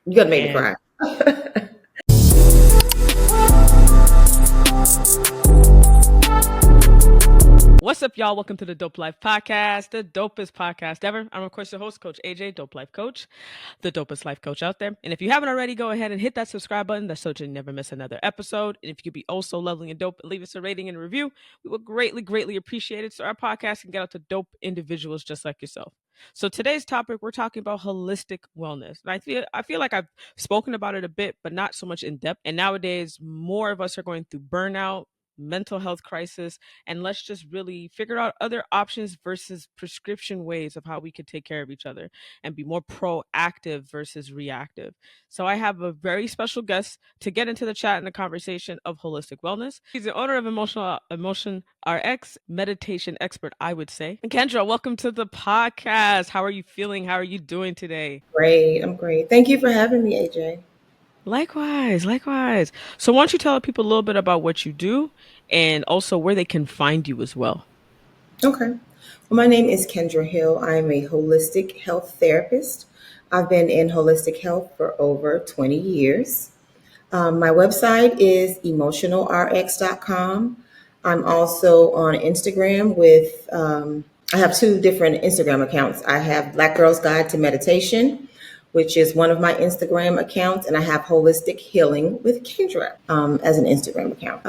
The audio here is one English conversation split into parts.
You gotta make me And cry. what's up, y'all? Welcome to the Dope Life Podcast, the dopest podcast ever. I'm, of course, your host, Coach AJ, Dope Life Coach, the dopest life coach out there. And if you haven't already, go ahead and hit that subscribe button. That's so you never miss another episode. And if you could be also lovely and dope, leave us a rating and a review. We would greatly, greatly appreciate it so our podcast can get out to dope individuals just like yourself. So today's topic, we're talking about holistic wellness. And I feel like I've spoken about it a bit, but not so much in depth. And nowadays, more of us are going through burnout, mental health crisis, and let's just really figure out other options versus prescription ways of how we could take care of each other and be more proactive versus reactive. So I have a very special guest to get into the chat and the conversation of holistic wellness. He's the owner of Emotion RX, meditation expert, I would say. And Kendra, welcome to the podcast. How are you feeling? How are you doing today? Great. I'm great. Thank you for having me, AJ. Likewise, likewise. So why don't you tell people a little bit about what you do and also where they can find you as well? Okay. Well, my name is Kendra Hill. I am a holistic health therapist. I've been in holistic health for over 20 years. My website is emotionalrx.com. I'm also on Instagram with, I have two different Instagram accounts. I have Black Girl's Guide to Meditation, which is one of my Instagram accounts, and I have Holistic Healing with Kendra as an Instagram account.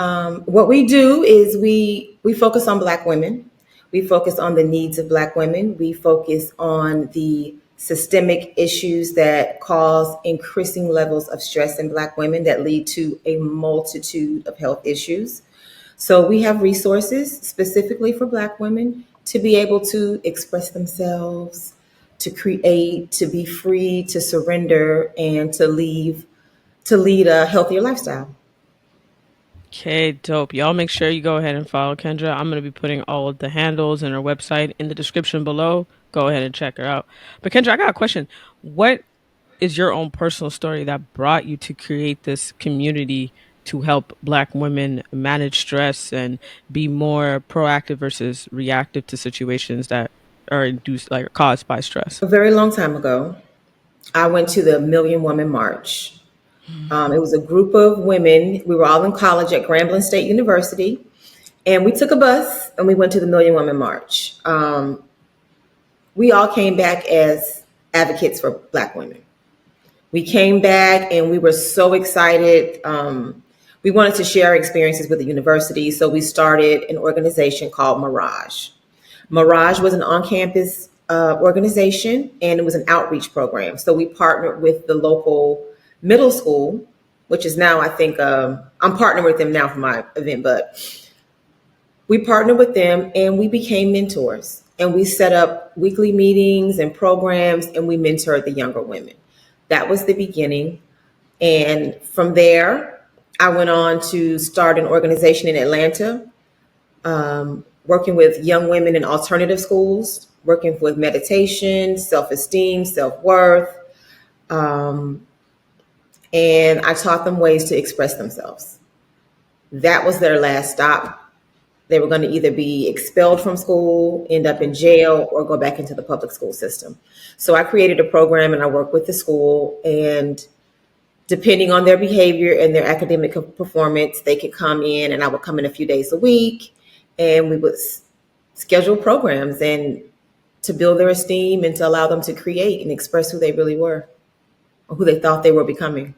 What we do is we focus on Black women. We focus on the needs of Black women. We focus on the systemic issues that cause increasing levels of stress in Black women that lead to a multitude of health issues. So we have resources specifically for Black women to be able to express themselves, to create, to be free, to surrender, and to lead a healthier lifestyle. Okay, dope. Y'all make sure you go ahead and follow Kendra. I'm going to be putting all of the handles and her website in the description below. Go ahead and check her out. But Kendra, I got a question. What is your own personal story that brought you to create this community to help Black women manage stress and be more proactive versus reactive to situations that are induced, like caused by stress? A very long time ago, I went to the Million Woman March. It was a group of women. We were all in college at Grambling State University, and we took a bus and we went to the Million Woman March. We all came back as advocates for Black women. We came back and we were so excited. We wanted to share our experiences with the university, so we started an organization called Mirage. Mirage was an on-campus organization, and it was an outreach program. So we partnered with the local middle school, which is now, I think, I'm partnering with them now for my event, but we partnered with them and we became mentors. And we set up weekly meetings and programs, and we mentored the younger women. That was the beginning. And from there, I went on to start an organization in Atlanta, working with young women in alternative schools, working with meditation, self-esteem, self-worth. Um, and I taught them ways to express themselves. That was their last stop. They were going to either be expelled from school, end up in jail, or go back into the public school system. So I created a program and I worked with the school, and depending on their behavior and their academic performance, they could come in, and I would come in a few days a week, and we would schedule programs and to build their esteem and to allow them to create and express who they really were or who they thought they were becoming.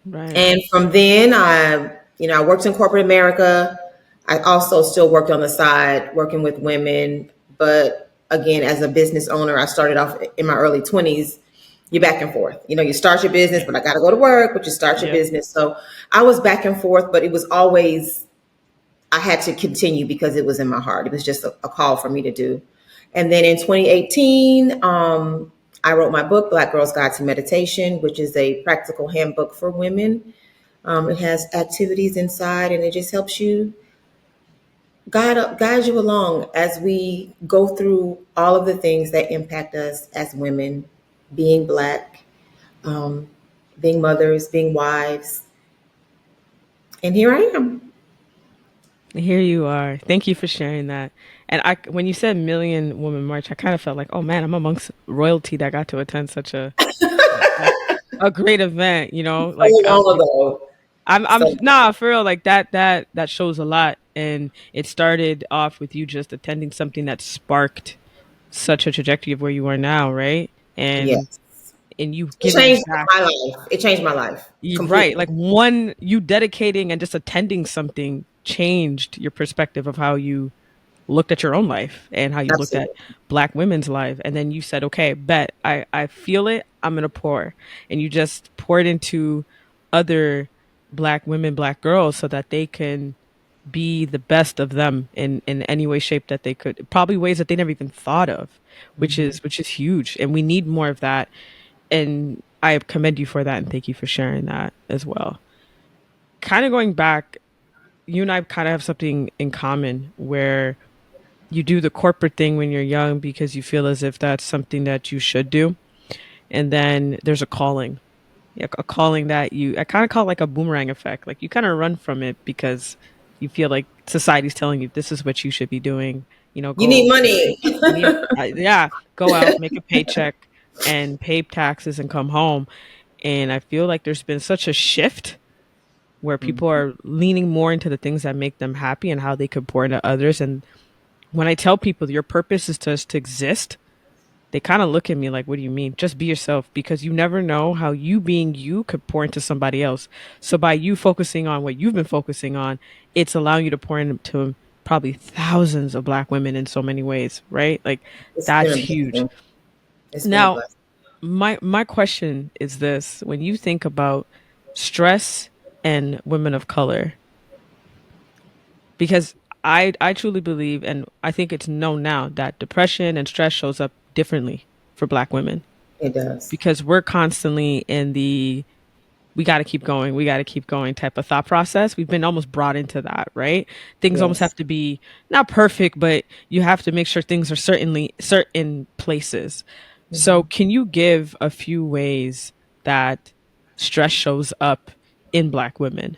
Right. And from then I worked in corporate America. I also still worked on the side working with women, but again, as a business owner, I started off in my early 20s. You're back and forth. You start your business, but I got to go to work, but you start your Yep. business. So I was back and forth, but it was always, I had to continue because it was in my heart. It was just a call for me to do. And then in 2018, I wrote my book, Black Girl's Guide to Meditation, which is a practical handbook for women. It has activities inside, and it just helps you guide you along as we go through all of the things that impact us as women, being Black, um, being mothers, being wives. And here I am. Here you are. Thank you for sharing that. And when you said Million Woman March, I kind of felt like, oh man, I'm amongst royalty that got to attend such a a great event, you know, So like long ago. I'm So nah, for real, like that shows a lot. And it started off with you just attending something that sparked such a trajectory of where you are now, right? yes, And you it giving changed back. my life. It changed my life You right. completely. Like one, you dedicating and just attending something changed your perspective of how you looked at your own life and how you looked at Absolutely. black women's life. And then you said, okay, bet I feel it. I'm going to pour. And you just poured into other black women, black girls so that they can be the best of them in any way, shape that they could, probably ways that they never even thought of, which is huge. And we need more of that. And I commend you for that. And thank you for sharing that as well. Kind of going back, you and I kind of have something in common where you do the corporate thing when you're young because you feel as if that's something that you should do. And then there's a calling, yeah, a calling that I kind of call it like a boomerang effect. Like you kind of run from it because you feel like society's telling you this is what you should be doing. You know, You need go, money. you need, yeah, go out, make a paycheck and pay taxes and come home. And I feel like there's been such a shift where people are leaning more into the things that make them happy and how they could pour into others. And when I tell people your purpose is just to exist, they kind of look at me like, what do you mean? Just be yourself because you never know how you being you could pour into somebody else. So by you focusing on what you've been focusing on, it's allowing you to pour into probably thousands of black women in so many ways, right? Like It's been that's a huge. blessing. It's been a Now, blessing. my question is this. When you think about stress and women of color, because I truly believe and I think it's known now that depression and stress shows up differently for black women It does. because we're constantly in the we got to keep going type of thought process. We've been almost brought into that, right? Things almost have Yes. to be not perfect, but you have to make sure things are certainly certain places. So, can you give a few ways that stress shows up in black women?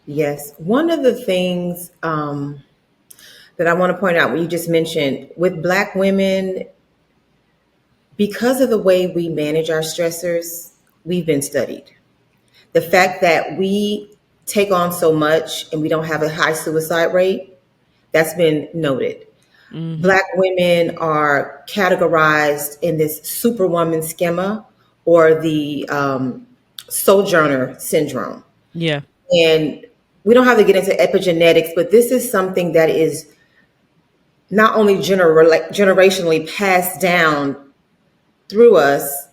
Yes. One of the things that I want to point out, what you just mentioned, with Black women, because of the way we manage our stressors, we've been studied. The fact that we take on so much and we don't have a high suicide rate, that's been noted. Mhm. Black women are categorized in this superwoman schema or the sojourner syndrome. Yeah. And we don't have to get into epigenetics, but this is something that is not only generationally passed down through us,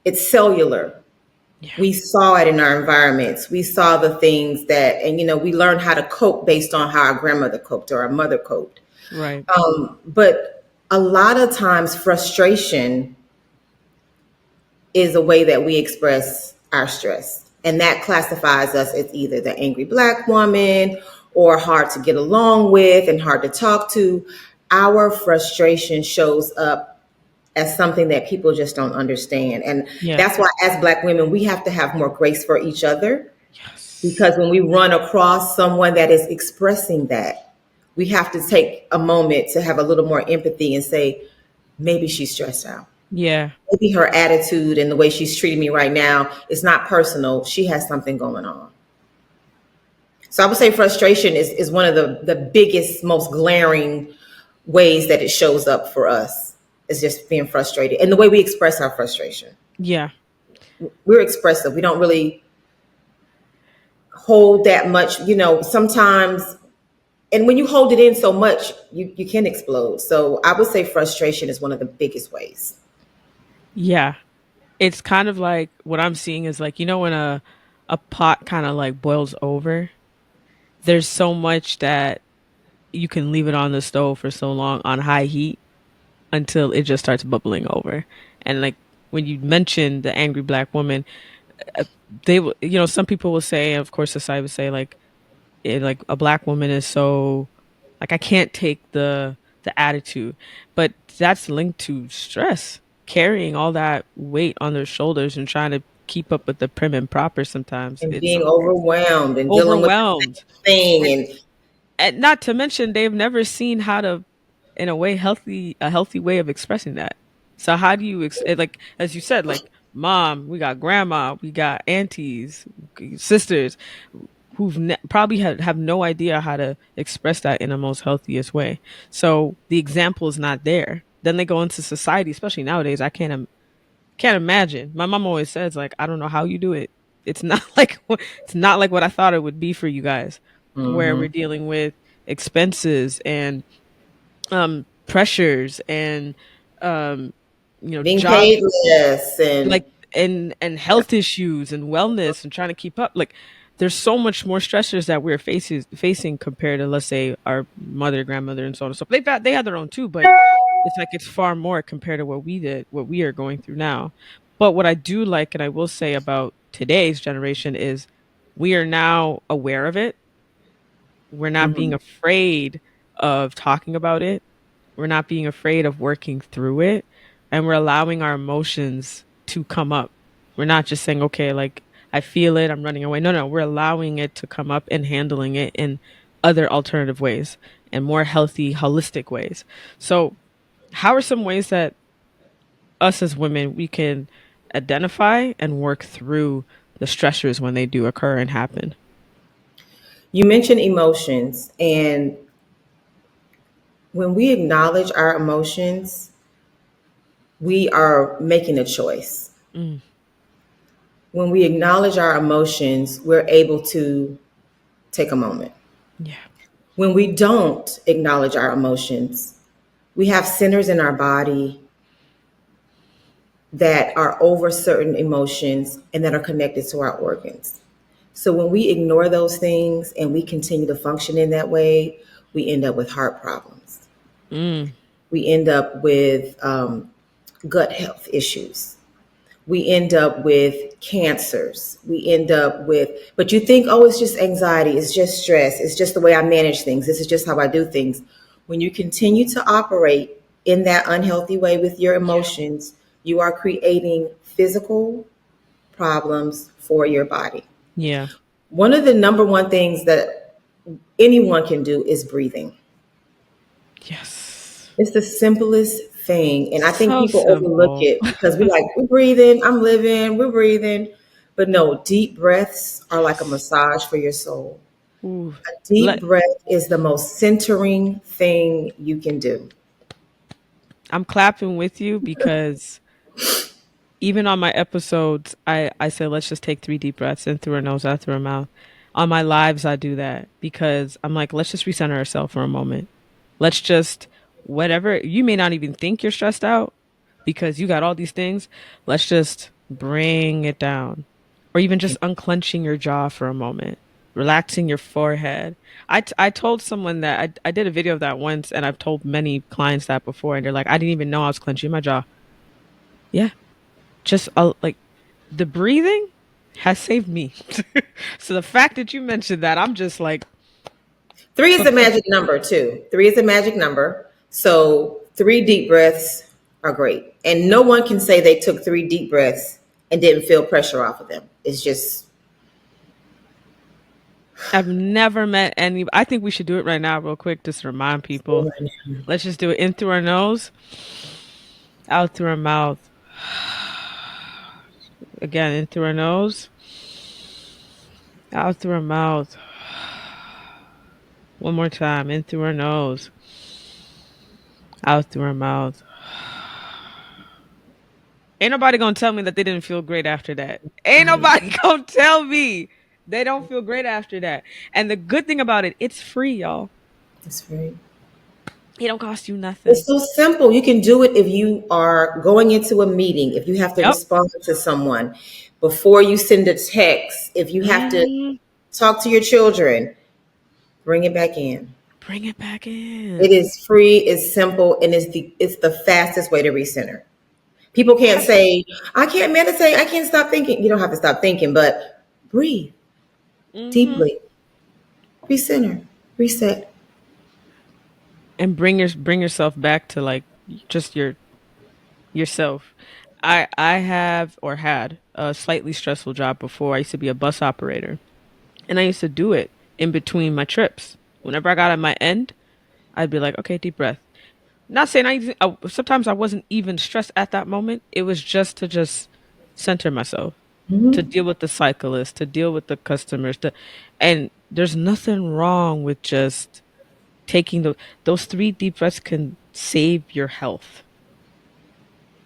it's cellular. Yeah. We saw it in our environments. We saw the things that, and we learned how to cope based on how our grandmother coped or our mother coped. Right. But a lot of times, frustration is a way that we express our stress. And that classifies us as either the angry Black woman or hard to get along with and hard to talk to. Our frustration shows up as something that people just don't understand. And Yeah. that's why, as Black women, we have to have more grace for each other, Yes. because when we run across someone that is expressing that, we have to take a moment to have a little more empathy and say, maybe she's stressed out. Yeah. Maybe her attitude and the way she's treating me right now is not personal. She has something going on. So I would say frustration is one of the biggest, most glaring ways that it shows up for us. Is just being frustrated and the way we express our frustration. Yeah. We're expressive. We don't really hold that much, sometimes. And when you hold it in so much, you can explode. So I would say frustration is one of the biggest ways. Yeah. It's kind of like what I'm seeing is like, when a pot kind of like boils over, there's so much that you can leave it on the stove for so long on high heat until it just starts bubbling over. And like when you mention the angry black woman, uh, they will, some people will say, and of course society would say like a black woman is so like I can't take the attitude, but that's linked to stress, carrying all that weight on their shoulders and trying to keep up with the prim and proper. Sometimes And it's being overwhelmed and dealing with the overwhelmed, same and, thing. And and not to mention they've never seen how to, in a way, a healthy way of expressing that. So how do you like as you said, like mom, we got grandma, we got aunties, sisters who've probably have no idea how to express that in the most healthiest way. So the example is not there. Then they go into society, especially nowadays. I can't imagine. My mom always says like, I don't know how you do it. It's not like it's not like what I thought it would be for you guys, where Hmm. we're dealing with expenses and pressures and um Being job, paid less and like, and health issues and wellness and trying to keep up. Like there's so much more stressors that we're facing compared to, let's say, our mother, grandmother, and so on and so forth. They had their own too, but it's like it's far more compared to what we are going through now. But what I do like, and I will say about today's generation, is we are now aware of it. We're not being Mhm. afraid of talking about it. We're not being afraid of working through it. And we're allowing our emotions to come up. We're not just saying, okay, like I feel it, I'm running away. No, no, we're allowing it to come up and handling it in other alternative ways and more healthy, holistic ways. So, how are some ways that us as women we can identify and work through the stressors when they do occur and happen? You mentioned emotions, and when we acknowledge our emotions, we are making a choice. Mm, When we acknowledge our emotions, we're able to take a moment. yeah. When we don't acknowledge our emotions, we have centers in our body that are over certain emotions and that are connected to our organs. So when we ignore those things and we continue to function in that way, we end up with heart problems. Mm, We end up with gut health issues. We end up with cancers. We end up with, but you think, oh, it's just anxiety, it's just stress, it's just the way I manage things, this is just how I do things. When you continue to operate in that unhealthy way with your emotions, you are creating physical problems for your body. yeah. One of the number one things that anyone can do is breathing. Yes. It's the simplest thing. And I think So people overlook simple. it because we're like, we're breathing, I'm living, we're breathing. But no, deep breaths are like a Yes. massage for your soul. Ooh. A deep Let breath is the most centering thing you can do. I'm clapping with you because even on my episodes, I say let's just take 3 deep breaths in through our nose, out through our mouth. On my lives, I do that because I'm like, let's just recenter ourselves for a moment. Let's just whatever you may not even think you're stressed out because you got all these things. Let's just bring it down, or even just unclenching your jaw for a moment, relaxing your forehead. I told someone that I did a video of that once, and I've told many clients that before, and they're like, I didn't even know I was clenching my jaw. Yeah, just like the breathing has saved me. So the fact that you mentioned that, I'm just like, Three is the before, magic number, too. Three is the magic number. So three deep breaths are great. And no one can say they took three deep breaths and didn't feel pressure off of them. It's just, I've never met any. I think we should do it right now, real quick, just to remind people. Let's just do it in through our nose, out through our mouth. Again, in through our nose, out through our mouth. One more time, in through our nose, out through our mouth. Ain't nobody gonna tell me that they didn't feel great after that. Ain't I, nobody gonna tell me they don't feel great after that. And the good thing about it, it's free, y'all. that's right. It don't cost you nothing. It's so simple. You can do it if you are going into a meeting, if you have to Yep. respond to someone, before you send a text, if you have to Hmm. talk to your children, bring it back in. Bring it back It in. is free, it's simple, and it's the fastest way to recenter. People can't Yes. say, I can't meditate, I can't stop thinking. You don't have to stop thinking, but breathe Hmm. deeply, recenter, reset. And bring yourself back to like just yourself. I have or had a slightly stressful job before. I used to be a bus operator, and I used to do it in between my trips. Whenever I got at my end, I'd be like, okay, deep breath. Not saying sometimes I wasn't even stressed at that moment. It was just to just center myself, to Hmm. deal with the cyclists, to deal with the customers, and there's nothing wrong with just taking those 3 deep breaths can save your health.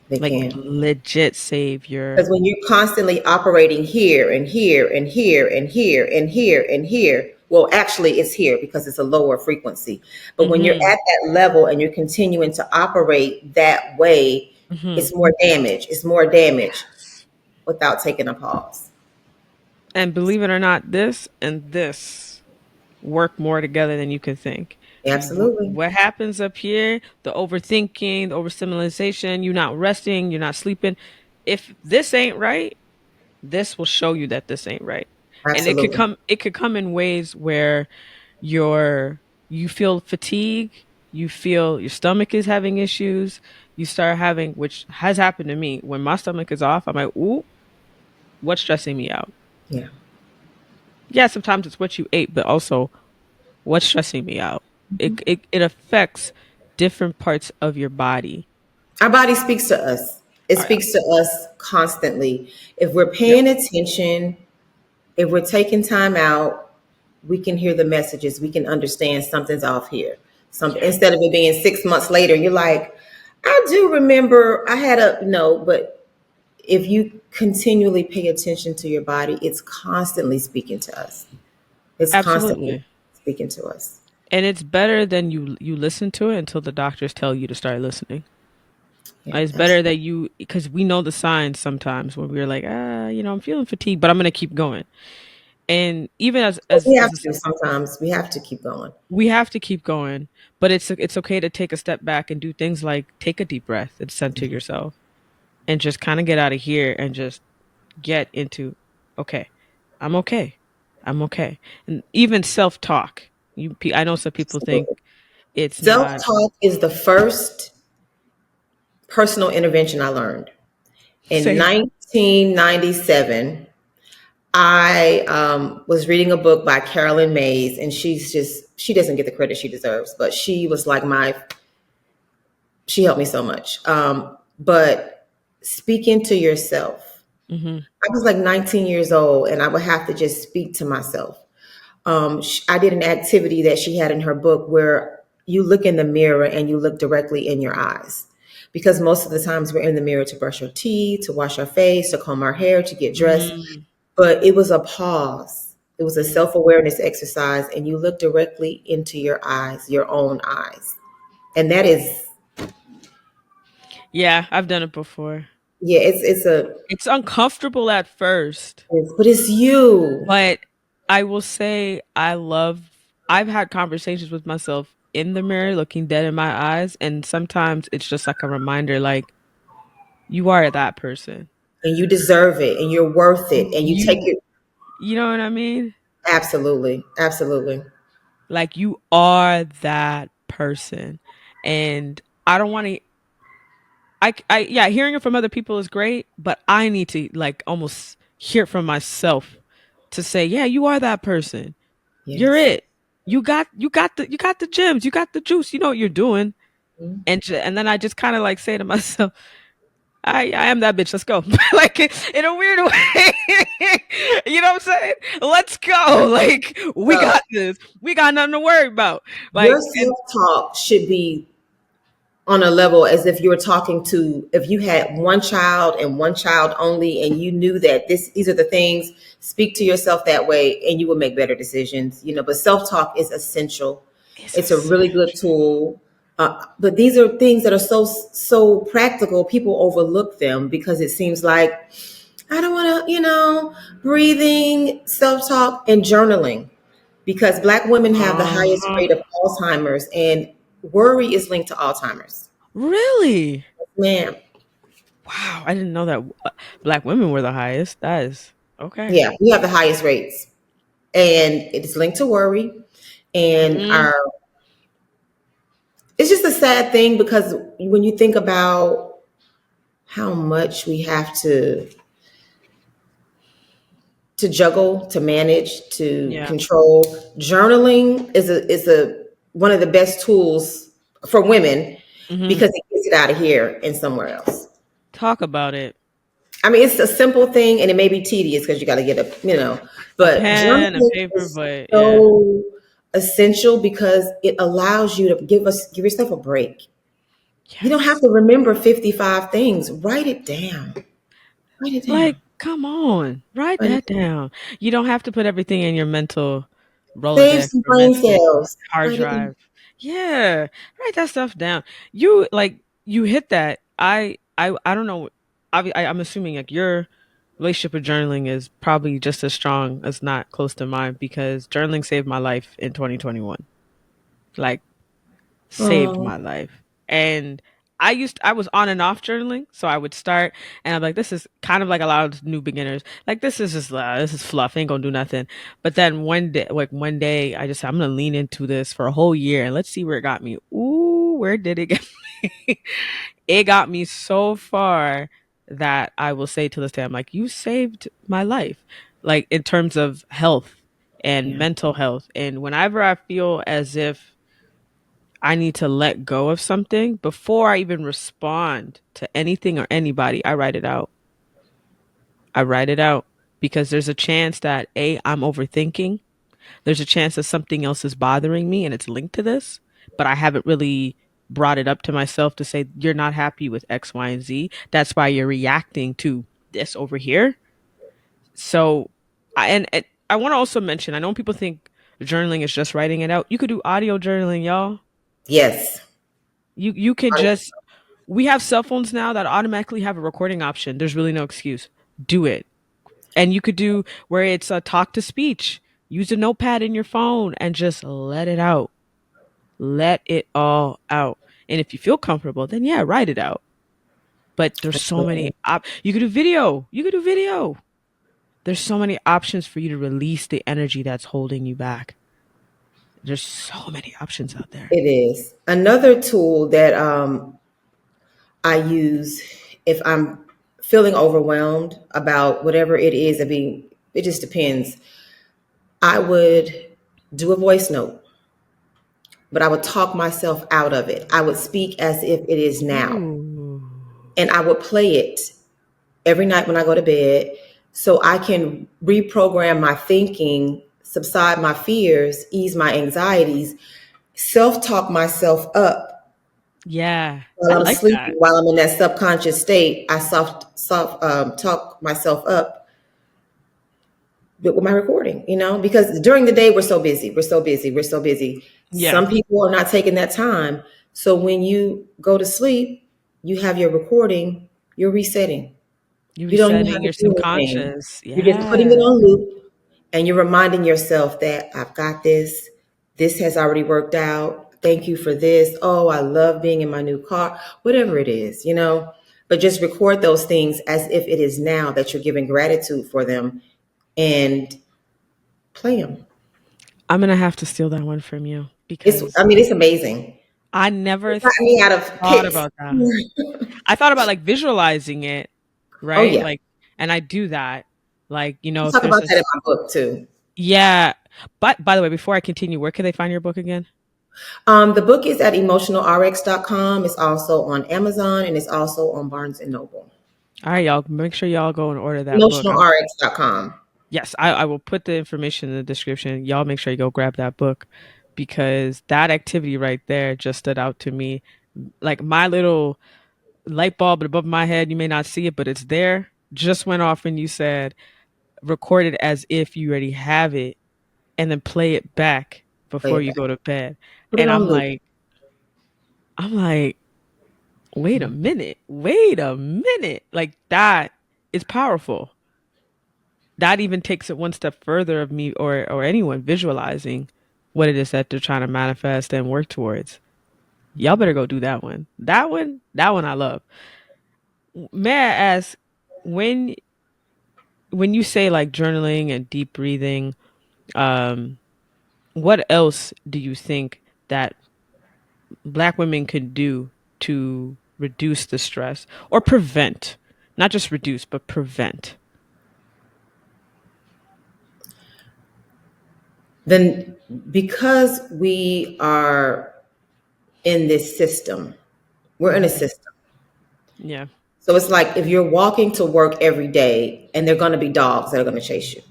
They Like can. legit save your Because when you're constantly operating here and here and here and here and here and here, well, actually, it's here because it's a lower frequency. But when you're mhm at that level and you're continuing to operate that way, mhm it's more damage. It's more damage without taking a pause. and believe it or not, this and this work more together than you can think. Absolutely. What happens up here, the overthinking, the overstimulation, you're not resting, you're not sleeping. If this ain't right, this will show you that this ain't right. And Absolutely. it could come in ways where you feel fatigue, you feel your stomach is having issues, you start having, which has happened to me, when my stomach is off, I'm like, ooh, what's stressing me out? Yeah. Yeah, sometimes it's what you ate, but also what's stressing me out. It affects different parts of your body. Our body speaks to us. It Oh yeah. speaks to us constantly. If we're Yep. paying attention, if we're taking time out, we can hear the messages. We can understand something's off here. Something Yeah. instead of it being 6 months later, you're like, I do remember I had a no, but if you continually pay attention to your body, it's constantly speaking to us. It's constantly Absolutely. speaking to us. And it's better than you listen to it until the doctors tell you to start listening. Yeah, It's better that you, because we know the signs sometimes when we're like, I'm feeling fatigued, but I'm gonna keep going. And even we have as a, to sometimes. We have to keep going. we have to keep going, but it's okay to take a step back and do things like take a deep breath and center yourself and just kind of get out of here and just get into, okay, I'm okay. I'm okay. And even self-talk. I know some people think it's Self not talk is the first personal intervention I learned. In safe. 1997, I was reading a book by Carolyn Mays, and she doesn't get the credit she deserves, but she was like she helped me so much. But speaking to yourself, Mhm. I was like 19 years old, and I would have to just speak to myself. I did an activity that she had in her book where you look in the mirror and you look directly in your eyes. Because most of the times we're in the mirror to brush our teeth, to wash our face, to comb our hair, to get dressed. Mm. But it was a pause. It was a Mm. self awareness exercise, and you look directly into your eyes, your own eyes. And that is, Yeah, I've done it before. yeah, It's uncomfortable at first, but it's you. but I will say I've had conversations with myself in the mirror looking dead in my eyes, and sometimes it's just like a reminder like you are that person. And you deserve it, and you're worth it, and you take You it. you know what I mean? Absolutely. Absolutely. Like you are that person. And I don't want to yeah, hearing it from other people is great, but I need to like almost hear it from myself to say, yeah, you are that person. You're Yes. it. You got the gems, you got the juice. You know what you're doing. Mhm. And then I just kind of like say to myself, I am that bitch. Let's go. Like in a weird way. You know what I'm saying? Let's go. Like we So got this. We got nothing to worry about. your Like and self talk should be on a level as if you were talking to if you had one child and one child only, and you knew that these are the things. Speak to yourself that way, and you will make better decisions. But self talk is essential. it's It's a really good essential. tool. But these are things that are so practical. People overlook them because it seems like I don't want to, breathing, self talk, and journaling, because Black women have the highest Uh-huh. rate of Alzheimer's, and worry is linked to Alzheimer's. Really? Man, Wow, I didn't know that black women were the highest. That is okay. yeah, we have the highest rates, and it's linked to worry. And Mm, our it's just a sad thing because when you think about how much we have to juggle, to manage, to yeah. control, journaling is a one of the best tools for women Hmm. because it gets it out of here and somewhere else. Talk about it. I mean, it's a simple thing, and it may be tedious because you got to get A but pen and journaling paper, is but yeah. so essential because it allows you to give yourself a break. You don't have Yes. to remember 55 things. Write it down. Write it Like, down. come on, write Write it that down. down. You don't have to put everything in your mental Save Rolodex some or brain mental cells. hard Write it down. drive. Yeah, write that stuff down. You like you hit that. I don't know. I'm assuming like your relationship with journaling is probably just as strong as not close to mine because journaling saved my life in 2021. Like saved Oh, my life. And I was on and off journaling, so I would start and I'm like, this is kind of like a lot of new beginners. Like this is just this is fluff, ain't gonna do nothing. But then one day I just said, I'm gonna lean into this for a whole year and let's see where it got me. Ooh, where did it get me? It got me so far that I will say to this day, I'm like, you saved my life. Like in terms of health and yeah. mental health. And whenever I feel as if I need to let go of something before I even respond to anything or anybody. I write it out. I write it out because there's a chance that I'm overthinking. There's a chance that something else is bothering me and it's linked to this, but I haven't really brought it up to myself to say you're not happy with X, Y, and Z. That's why you're reacting to this over here. So, and I want to also mention, I know people think journaling is just writing it out. You could do audio journaling, y'all. Yes. You could just we have cell phones now that automatically have a recording option. There's really no excuse. Do it. And you could do where it's a talk to speech. Use a notepad in your phone and just let it out. Let it all out. And if you feel comfortable, then yeah, write it out. But there's so many Absolutely. you could do video. You could do video. There's so many options for you to release the energy that's holding you back. There's so many options out there. It is. Another tool that I use if I'm feeling overwhelmed about whatever it is. It just depends. I would do a voice note, but I would talk myself out of it. I would speak as if it is now. Ooh. And I would play it every night when I go to bed so I can reprogram my thinking, subside my fears, ease my anxieties, self talk myself up Yeah. while I I'm like sleeping, that. while I'm in that subconscious state. I soft talk myself up with my recording, because during the day we're so busy, we're so busy, we're so busy. Yeah. Some people are not taking that time. So when you go to sleep, you have your recording, you're resetting. You You don't even have resetting to your do anything. subconscious. You're just putting it Yeah. on loop and you're reminding yourself that I've got this. This has already worked out. Thank you for this. Oh, I love being in my new car. Whatever it is. But just record those things as if it is now that you're giving gratitude for them and play them. I'm gonna have to steal that one from you It's, because I mean, it's amazing. I never It got me out of thought pits. about that. I thought about like visualizing it, Oh, right? yeah. Like, and I do that. Like, I if talk there's about that in this, my book too. yeah. But by the way, before I continue, where can they find your book again? The book is at emotionalrx.com. It's also on Amazon and it's also on Barnes and Noble. All right, y'all. Make sure y'all go and order that book. Emotionalrx.com. Yes, I will put the information in the description. Y'all make sure you go grab that book because that activity right there just stood out to me. Like my little light bulb above my head, you may not see it, but it's there. Just went off when you said record it as if you already have it and then play it back Play before it you back. go to bed. Put it And on loop. I'm like, wait a minute, wait a minute. Like that is powerful. That even takes it one step further of me or anyone visualizing what it is that they're trying to manifest and work towards. Y'all better go do that one. That one I love. May I ask when when you say like journaling and deep breathing, um, what else do you think that Black women could do to reduce the stress or prevent, not just reduce, but prevent? Then, because we are in this system, we're in a Hmm. system. Yeah. So it's like if you're walking to work every day and there are going to be dogs that are going to chase you,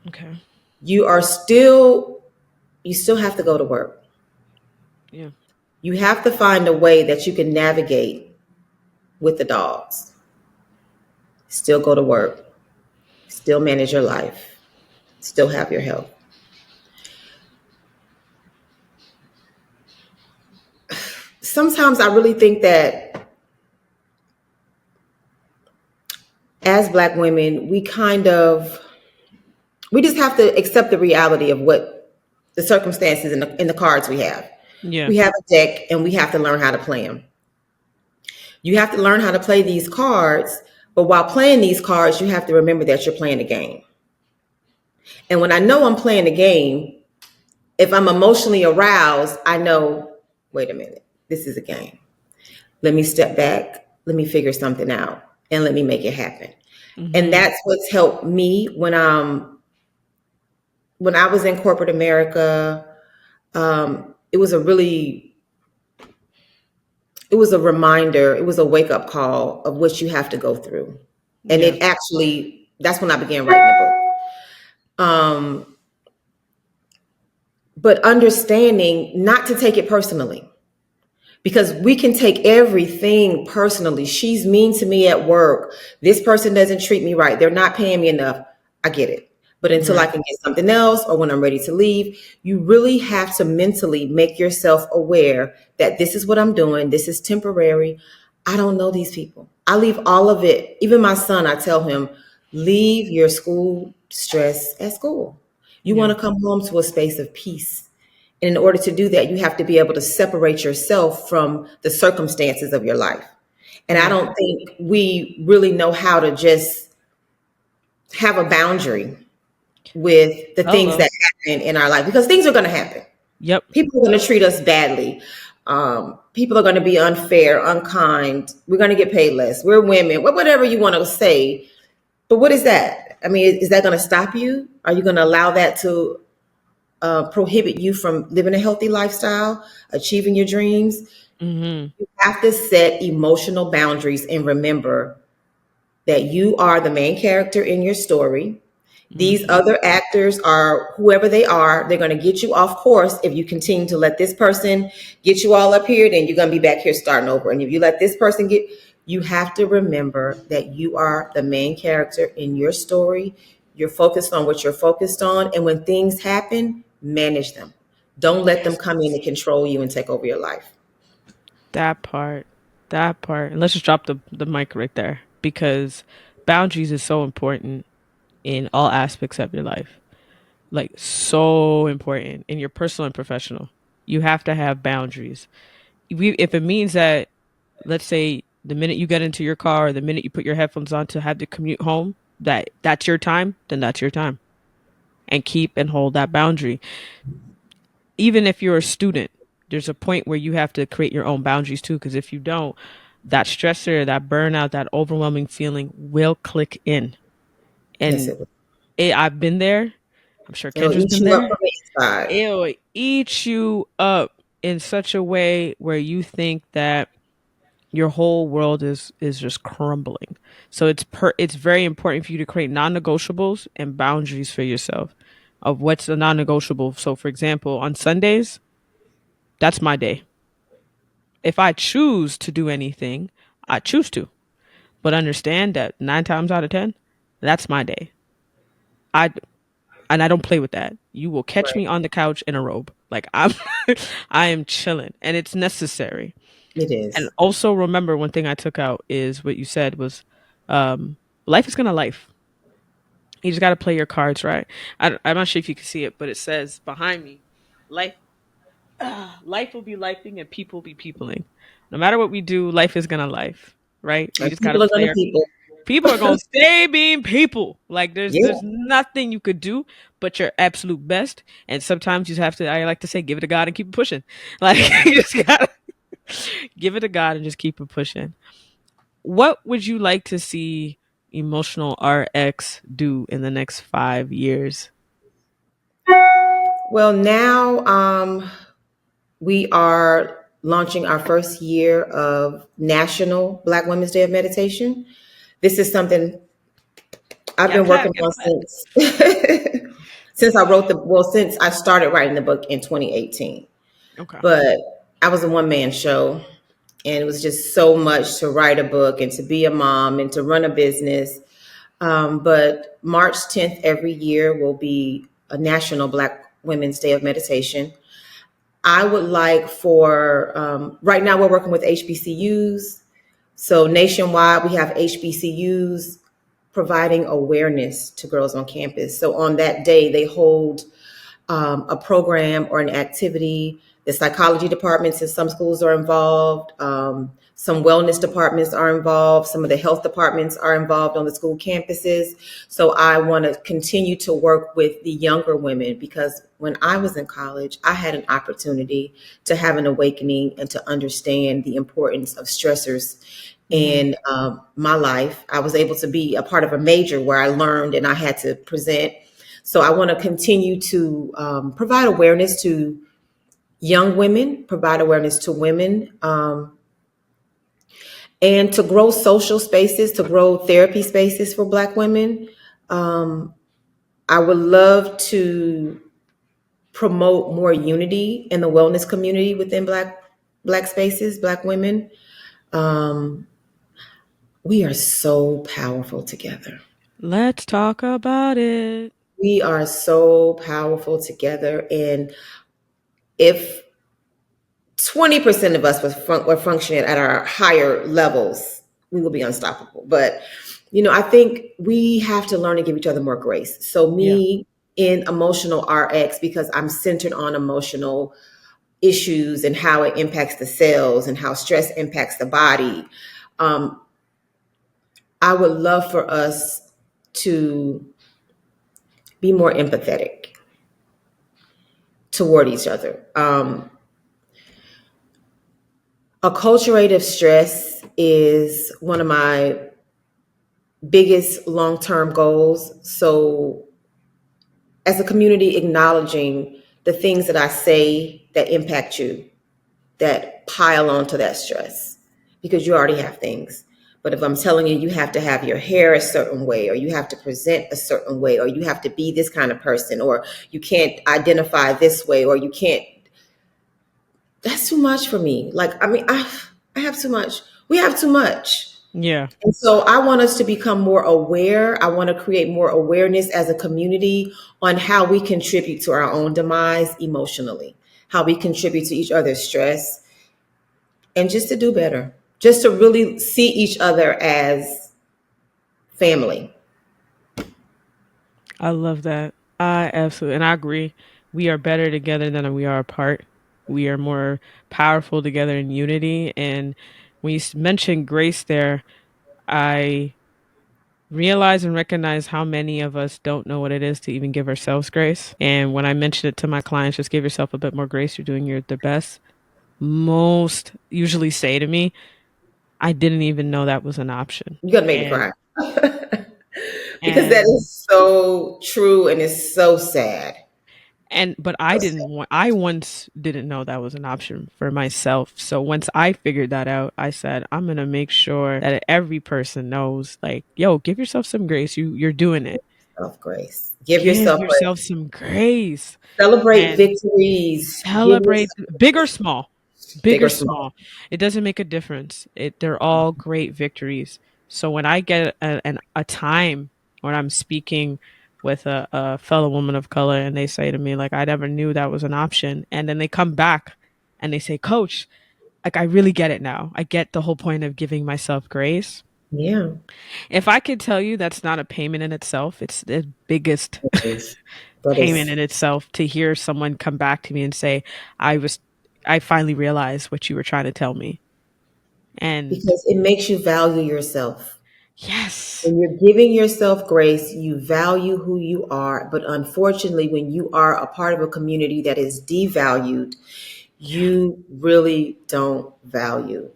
Okay. you are still, you still have to go to work. Yeah. You have to find a way that you can navigate with the dogs, still go to work, still manage your life, still have your health. Sometimes I really think that as Black women, we just have to accept the reality of what the circumstances in the cards we have. Yeah. We have a deck and we have to learn how to play them. You have to learn how to play these cards, but while playing these cards, you have to remember that you're playing a game. And when I know I'm playing a game, if I'm emotionally aroused, I know, wait a minute, this is a game. Let me step back, let me figure something out, and let me make it happen. And Mm-hmm. that's what's helped me when I was in corporate America. It was a really, it was a reminder, it was a wake up call of what you have to go through. And Yeah. it actually, that's when I began writing the book. But understanding not to take it personally, because we can take everything personally. She's mean to me at work. This person doesn't treat me right. They're not paying me enough. I get it. But until I Right. can get something else or when I'm ready to leave, you really have to mentally make yourself aware that this is what I'm doing. This is temporary. I don't know these people. I leave all of it. Even my son, I tell him, leave your school stress at school. You Yeah. want to come home to a space of peace. And in order to do that, you have to be able to separate yourself from the circumstances of your life. And I Yeah. don't think we really know how to just have a boundary with the things Hello. that happen in our life, because things are going to happen. Yep. People are going to treat us badly. People are going to be unfair, unkind. We're going to get paid less. We're women, whatever you want to say. But what is that? I mean, is that going to stop you? Are you going to allow that to prohibit you from living a healthy lifestyle, achieving your dreams? Mm-hmm. You have to set emotional boundaries and remember that you are the main character in your story. These Mm-hmm. other actors are whoever they are. They're going to get you off course if you continue to let this person get you all up here. Then you're going to be back here starting over. And if you let this person get, you have to remember that you are the main character in your story. You're focused on what you're focused on. And when things happen, manage them. Don't let them come in and control you and take over your life. That part. That part. And let's just drop the mic right there because boundaries is so important in all aspects of your life. Like so important in your personal and professional. You have to have boundaries. If it means that, let's say, the minute you get into your car or the minute you put your headphones on to have to commute home, that's your time, then that's your time. And keep and hold that boundary. Even if you're a student, there's a point where you have to create your own boundaries too. Because if you don't, that stressor, that burnout, that overwhelming feeling will click in. Yes, And it will. I've been there. I'm sure It'll Kendra's eat been you up there. from the inside. It'll eat you up in such a way where you think that your whole world is just crumbling. So it's very important for you to create non-negotiables and boundaries for yourself of what's a non-negotiable. So for example, on Sundays, that's my day. If I choose to do anything, I choose to. But understand that 9 times out of 10, that's my day. I and I don't play with that. You will catch Right. me on the couch in a robe. Like I'm I am chilling and it's necessary. It And is. also remember one thing I took out is what you said was um life is going to life. You just got to play your cards right. I'm not sure if you can see it, but it says behind me, life life will be lifing and people will be peopling. No matter what we do, life is going to life, right? We And just got to people are going play to our people. people are gonna stay being people. Like there's Yeah, nothing you could do but your absolute best. And sometimes you just have to. I like to say, give it to God and keep it pushing. Like you just gotta give it to God and just keep it pushing. What would you like to see emotional RX do in the next 5 years? well, now we are. launching our first year of National Black Women's Day of Meditation. This is something I've Get been clap, working get on clap. since I wrote the well, since I started writing the book in 2018. Okay. But I was a one man show, and it was just so much to write a book and to be a mom and to run a business. But March 10th every year will be a National Black Women's Day of Meditation. I would like for right now we're working with HBCUs. So nationwide, we have HBCUs providing awareness to girls on campus. So on that day, they hold a program or an activity. The psychology departments in some schools are involved. Some wellness departments are involved. Some of the health departments are involved on the school campuses. So I want to continue to work with the younger women because when I was in college, I had an opportunity to have an awakening and to understand the importance of stressors in my life. I was able to be a part of a major where I learned and I had to present. So I want to continue to provide awareness to young women, provide awareness to women, and to grow social spaces, to grow therapy spaces for Black women. Um, I would love to promote more unity in the wellness community within Black spaces, Black women. Um, we are so powerful together. Let's talk about it. We are so powerful together, and if 20% of us were functioning at our higher levels, we will be unstoppable. But, I think we have to learn to give each other more grace. So, Yeah. me in emotional RX, because I'm centered on emotional issues and how it impacts the cells and how stress impacts the body, um, I would love for us to be more empathetic toward each other. Acculturative stress is one of my biggest long-term goals. So as a community, acknowledging the things that I say that impact you, that pile onto that stress, because you already have things. But if I'm telling you, you have to have your hair a certain way, or you have to present a certain way, or you have to be this kind of person, or you can't identify this way, or you can't, that's too much for me. Like, I mean, I have too much. We have too much. Yeah. And so I want us to become more aware. I want to create more awareness as a community on how we contribute to our own demise emotionally, how we contribute to each other's stress, and just to do better, just to really see each other as family. I love that. I absolutely, and I agree. We are better together than we are apart. We are more powerful together in unity. And when you mentioned grace there, I realize and recognize how many of us don't know what it is to even give ourselves grace. And when I mention it to my clients, just give yourself a bit more grace. You're doing the best. Most usually say to me, I didn't even know that was an option. You're gonna make me And cry because that and is so true and it's so sad. but So I sad. didn't want I once didn't know that was an option for myself. So once I figured that out, I said, I'm gonna make sure that every person knows, like, yo, give yourself some grace. You're doing it. Self grace. Give Give yourself yourself grace. some grace Celebrate and victories. Give celebrate yourself big or small. Big big or or small. small. It doesn't make a difference. They're all great victories. So when I get a time when I'm speaking with a fellow woman of color and they say to me, like, I never knew that was an option. And then they come back and they say, Coach, like, I really get it now. I get the whole point of giving myself grace. Yeah. If I could tell you that's not a payment in itself, it's the biggest It is. That payment is in itself to hear someone come back to me and say, I was, I finally realized what you were trying to tell me. And because it makes you value yourself. yes, When you're giving yourself grace, you value who you are. But unfortunately, when you are a part of a community that is devalued, yeah, you really don't value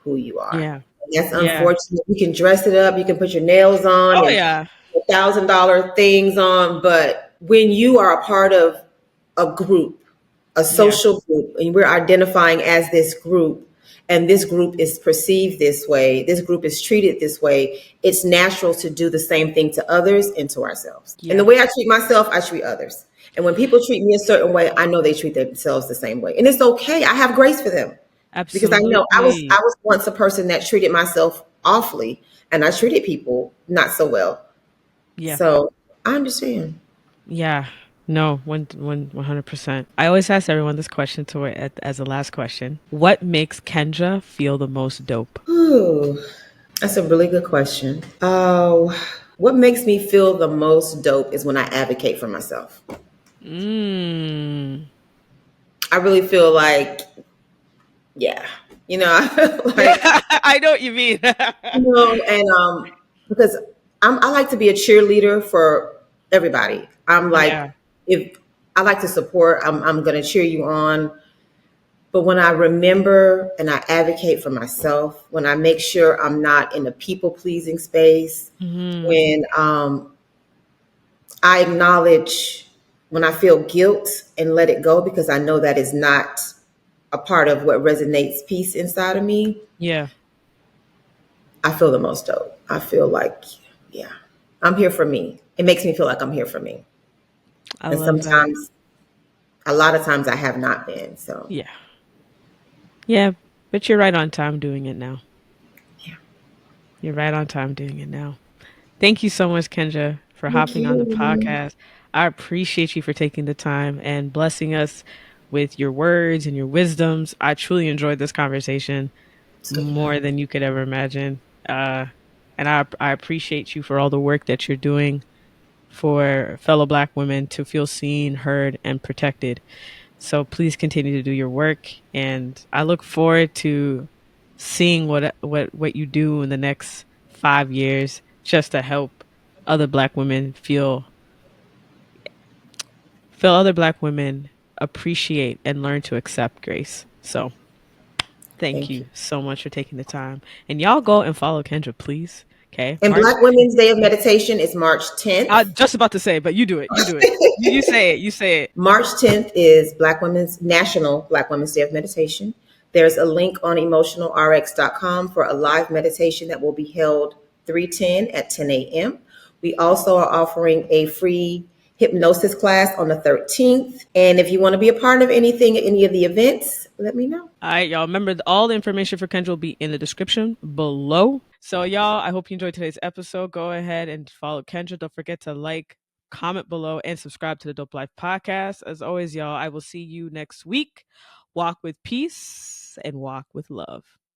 who you are. yeah, And that's yeah. unfortunate. You can dress it up, you can put your nails on Oh and yeah, $1,000 things on, but when you are a part of a group, a Yeah. social group, and we're identifying as this group, and this group is perceived this way, this group is treated this way, it's natural to do the same thing to others and to ourselves. And the Yeah. way I treat myself, I treat others. And when people treat me a certain way, I know they treat themselves the same way. And it's okay. I have grace for them because I know I Absolutely. was once a person that treated myself awfully, and I treated people not so well. Yeah. So I understand. Yeah. No, 100%. I always ask everyone this question as the last question. What makes Kendra feel the most dope? Ooh, that's a really good question. What makes me feel the most dope is when I advocate for myself. Mm. I really feel like, yeah, I feel like, I know what you mean. and because I like to be a cheerleader for everybody. I'm like, Yeah. if I like to support, I'm going to cheer you on. But when I remember and I advocate for myself, when I make sure I'm not in a people pleasing space, Hmm. when I acknowledge when I feel guilt and let it go because I know that is not a part of what resonates peace inside of me, Yeah. I feel the most dope. I feel like, yeah, I'm here for me. It makes me feel like I'm here for me. I And love that. sometimes, a lot of times I have not been. So, Yeah. Yeah. But you're right on time doing it now. yeah. You're right on time doing it now. Thank you so much, Kendra, for Thank hopping on the you. podcast. I appreciate you for taking the time and blessing us with your words and your wisdoms. I truly enjoyed this conversation It's good to know. more than you could ever imagine. And I appreciate you for all the work that you're doing for fellow Black women to feel seen, heard, and protected. So please continue to do your work, and I look forward to seeing what you do in the next 5 years, just to help other Black women feel other Black women appreciate and learn to accept grace. So thank Thank you you. so much for taking the time, and y'all go and follow Kendra, please. Okay, And March. Black Women's Day of Meditation is March I 10th. was just about to say, but you do it. You do it. You say it. You say it. March 10th is National Black Women's Day of Meditation. There's a link on emotionalrx.com for a live meditation that will be held 310 at 10 a.m. We also are offering a free hypnosis class on the 13th. And if you want to be a part of anything at any of the events, let me know. All right, y'all. Remember, all the information for Kendra will be in the description below. So, y'all, I hope you enjoyed today's episode. Go ahead and follow Kendra. Don't forget to like, comment below, and subscribe to the Dope Life podcast. As always, y'all, I will see you next week. Walk with peace and walk with love.